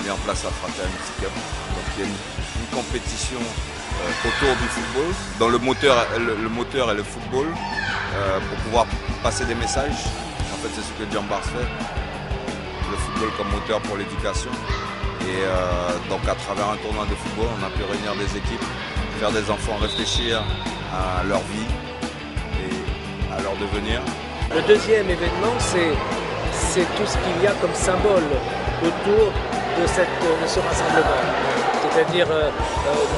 mis en place la Fraternity Cup. Donc il y a une compétition autour du football, dont le moteur est le football, pour pouvoir passer des messages. En fait, c'est ce que Jambars fait, le football comme moteur pour l'éducation. Et donc à travers un tournoi de football, on a pu réunir des équipes, faire des enfants réfléchir à leur vie et à leur devenir. Le deuxième événement, c'est tout ce qu'il y a comme symbole autour de ce rassemblement. C'est-à-dire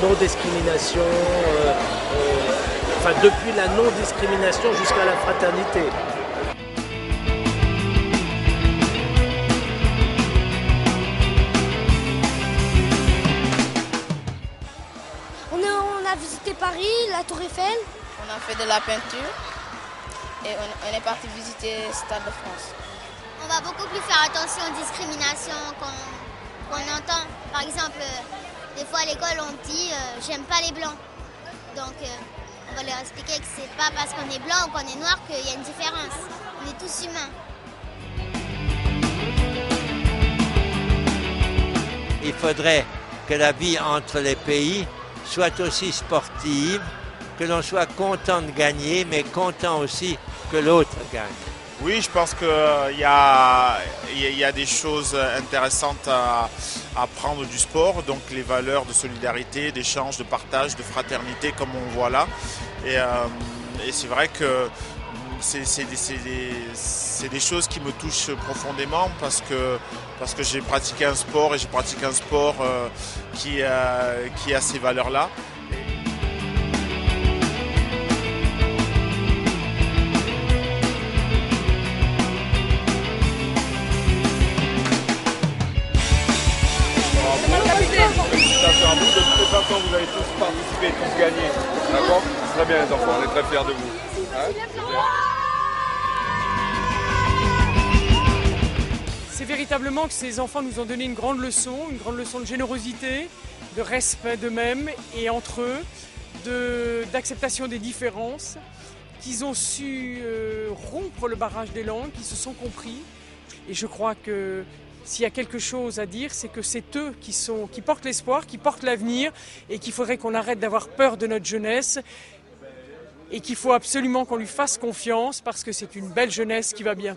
non-discrimination, enfin depuis la non-discrimination jusqu'à la fraternité. On a visité Paris, la Tour Eiffel. On a fait de la peinture et on est parti visiter le Stade de France. On va beaucoup plus faire attention aux discriminations qu'on entend. Par exemple, des fois à l'école on dit j'aime pas les blancs. Donc on va leur expliquer que c'est pas parce qu'on est blanc ou qu'on est noir qu'il y a une différence. On est tous humains. Il faudrait que la vie entre les pays soit aussi sportive, que l'on soit content de gagner, mais content aussi que l'autre gagne. Oui, je pense qu'il y a des choses intéressantes à apprendre du sport, donc les valeurs de solidarité, d'échange, de partage, de fraternité comme on voit là. Et c'est vrai que c'est des choses qui me touchent profondément parce que j'ai pratiqué un sport et j'ai pratiqué un sport qui a ces valeurs-là. Félicitations à vous, de toute façon vous avez tous participé, tous gagné. D'accord? Très bien les enfants, on est très fiers de vous. C'est véritablement que ces enfants nous ont donné une grande leçon de générosité, de respect d'eux-mêmes et entre eux, d'acceptation des différences, qu'ils ont su rompre le barrage des langues, qu'ils se sont compris. Et je crois que s'il y a quelque chose à dire, c'est que c'est eux qui portent l'espoir, qui portent l'avenir et qu'il faudrait qu'on arrête d'avoir peur de notre jeunesse et qu'il faut absolument qu'on lui fasse confiance parce que c'est une belle jeunesse qui va bien.